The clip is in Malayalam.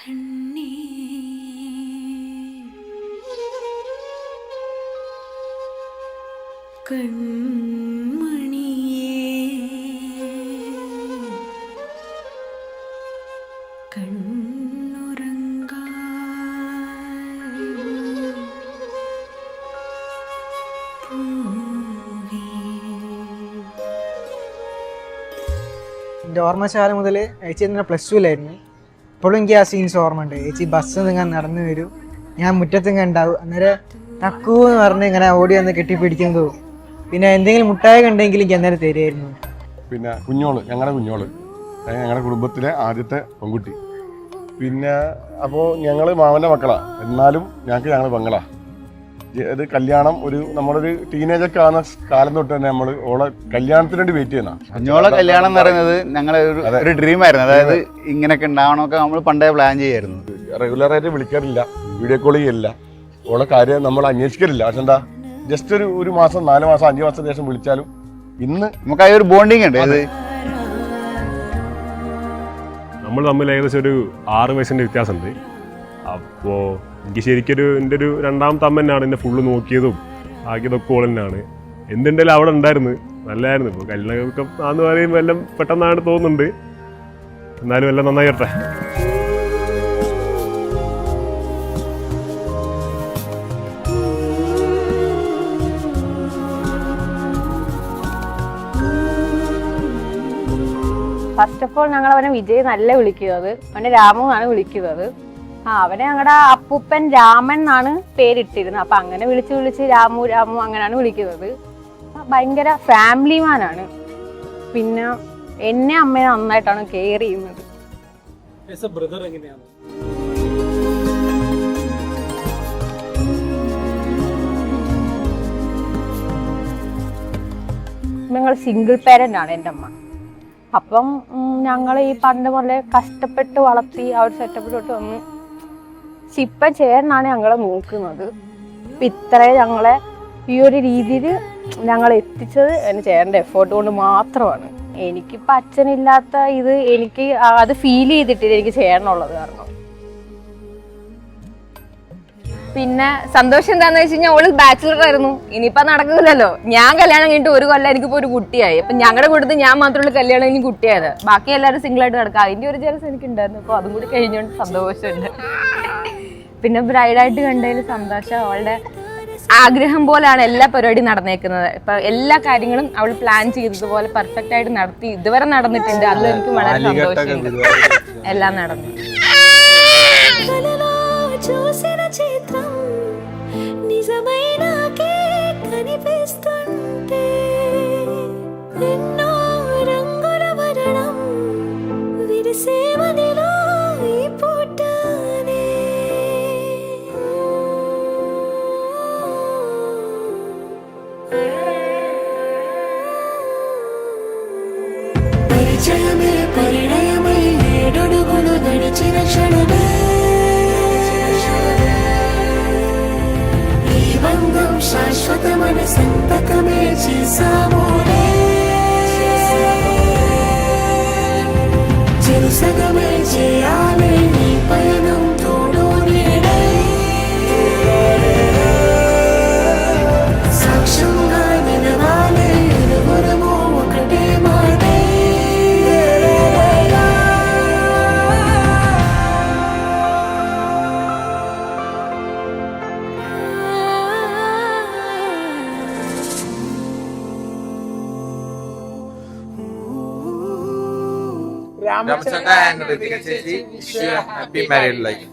എൻ്റെ ഓർമ്മശാല മുതൽ ചേച്ചി തന്നെ +2-ലായിരുന്നു. ഇപ്പോഴും എനിക്ക് ആ സീൻസ് ഓർമ്മയുണ്ട്. ചേച്ചി ബസ് ഇങ്ങനെ നടന്നു വരും, ഞാൻ മുറ്റത്തിങ്ങനെ ഉണ്ടാവും, അന്നേരം ടക്കൂ എന്ന് പറഞ്ഞ് ഇങ്ങനെ ഓടി വന്ന് കെട്ടിപ്പിടിക്കുന്നതും പിന്നെ എന്തെങ്കിലും മുട്ടായി കണ്ടെങ്കിൽ എനിക്ക് അന്നേരം തരുമായിരുന്നു. പിന്നെ ഞങ്ങളുടെ കുടുംബത്തിലെ ആദ്യത്തെ പെൺകുട്ടി. പിന്നെ അപ്പോൾ ഞങ്ങൾ മാമൻ്റെ മക്കളാണ്, എന്നാലും ഞങ്ങൾ പെങ്ങളാ. ഇത് കല്യാണം നമ്മളൊരു ടീനേജൊക്കെ ആവുന്ന കാലം തൊട്ട് തന്നെ നമ്മൾ ഓളെ കല്യാണത്തിന് വേണ്ടി വെയിറ്റ് ചെയ്യുന്ന. കുഞ്ഞോളെ കല്യാണം എന്ന് പറയുന്നത് ഞങ്ങളെ ഒരു ഡ്രീം ആയിരുന്നു. അതായത് ഇങ്ങനെയൊക്കെ ഉണ്ടാവണമൊക്കെ നമ്മൾ പണ്ടേ പ്ലാൻ ചെയ്യായിരുന്നു. റെഗുലറായിട്ട് വിളിക്കാറില്ല, വീഡിയോ കോൾ ചെയ്യില്ല, ഓളെ കാര്യം നമ്മൾ അന്വേഷിക്കാറില്ല. പക്ഷെ എന്താ, ജസ്റ്റ് ഒരു മാസം 4 മാസം 5 മാസത്തിന് ശേഷം വിളിച്ചാലും ഇന്ന് നമുക്ക് ആ ഒരു ബോണ്ടിങ് ഉണ്ട്. ഇത് നമ്മൾ തമ്മിൽ ഏകദേശം ഒരു 6 വയസ്സിൻ്റെ വ്യത്യാസമുണ്ട്. അപ്പോൾ എനിക്ക് ശരിക്കൊരു എൻ്റെ ഒരു രണ്ടാമത്തെ അമ്മ തന്നെയാണ് എന്നെ ഫുള്ള് നോക്കിയതും ആക്കിയതൊക്കെ ഓൾ തന്നെയാണ്. എന്തുണ്ടെങ്കിലും അവിടെ ഉണ്ടായിരുന്നു, നല്ലതായിരുന്നു. ഇപ്പോൾ കല്യാണമൊക്കെ ആന്ന് പറയുമ്പോൾ എല്ലാം പെട്ടെന്നാണ് തോന്നുന്നുണ്ട്, എന്നാലും എല്ലാം നന്നായി വരട്ടെ. ഫസ്റ്റ് ഓഫ് ഓൾ ഞങ്ങൾ അവനെ വിജയ് നല്ല വിളിക്കുന്നത്, അവനെ രാമു എന്നാണ് വിളിക്കുന്നത്. അവനെ ഞങ്ങളുടെ അപ്പൂപ്പൻ രാമൻ എന്നാണ് പേരിട്ടിരുന്നത്. അപ്പൊ അങ്ങനെ വിളിച്ച് രാമു അങ്ങനെയാണ് വിളിക്കുന്നത്. ഭയങ്കര ഫാമിലി മാനാണ്. പിന്നെ എന്നെ അമ്മയെ നന്നായിട്ടാണ് കെയർ ചെയ്യുന്നത്. ഞങ്ങൾ സിംഗിൾ പേരന്റ് ആണ് എൻ്റെ അമ്മ. അപ്പം ഞങ്ങൾ ഈ പണ്ട് പോലെ കഷ്ടപ്പെട്ട് വളർത്തി ആ ഒരു സെറ്റപ്പിലോട്ട് വന്ന് ഇപ്പം ചേട്ടനാണ് ഞങ്ങളെ നോക്കുന്നത്. അപ്പം ഇത്രയും ഞങ്ങളെ ഈ ഒരു രീതിയിൽ ഞങ്ങൾ എത്തിച്ചത് എൻ്റെ ചേട്ടൻ്റെ എഫേർട്ട് കൊണ്ട് മാത്രമാണ്. എനിക്കിപ്പോൾ അച്ഛനില്ലാത്ത ഇത് എനിക്ക് അത് ഫീൽ ചെയ്തിട്ടില്ല, എനിക്ക് ചേട്ടനുള്ളത് കാരണം. പിന്നെ സന്തോഷം എന്താന്ന് വെച്ച് കഴിഞ്ഞാൽ ഓള് ബാച്ചിലർ ആയിരുന്നു, ഇനിയിപ്പോ നടക്കില്ലല്ലോ. ഞാൻ കല്യാണം കഴിഞ്ഞിട്ട് 1 കൊല്ലം എനിക്കിപ്പോ ഒരു കുട്ടിയായി. അപ്പൊ ഞങ്ങളുടെ കൂട്ടത്തിൽ ഞാൻ മാത്രമുള്ള കല്യാണം കഴിഞ്ഞ് കുട്ടിയായത്, ബാക്കി എല്ലാവരും സിംഗിൾ ആയിട്ട് കിടക്കുക. അതിന്റെ ഒരു ജലസ് എനിക്കുണ്ടായിരുന്നു. അപ്പൊ അതും കൂടി കഴിഞ്ഞോണ്ട് സന്തോഷമുണ്ട്. പിന്നെ ബ്രൈഡായിട്ട് കണ്ടതിൽ സന്തോഷം. അവളുടെ ആഗ്രഹം പോലെയാണ് എല്ലാ പരിപാടിയും നടന്നേക്കുന്നത്. ഇപ്പൊ എല്ലാ കാര്യങ്ങളും അവൾ പ്ലാൻ ചെയ്തതുപോലെ പെർഫെക്റ്റ് ആയിട്ട് നടത്തി ഇതുവരെ നടന്നിട്ടുണ്ട്. അതിൽ എനിക്ക് വളരെ സന്തോഷമുണ്ട്. എല്ലാം നടന്നു. చూసిన చిత్రం నిజమైనాకే కనిపిస్తుంటే ఎన్నో రంగుల వరణం విరిసేవనిలో ఈ పూటనే పరిచయమే పరిణయమై 7 అడుగులు నడిచిన క్షణమే శాశ్వతమైన సంతకమే చేసామోనే చెరుసగమే చేయాలి ఈ పయనం తోడు నీడై సాక్ష్యంగా నిలవాలి ఇరువురము ఒకటే మాటై Ramachandra and Ritika Chechi, wish you a happy married life.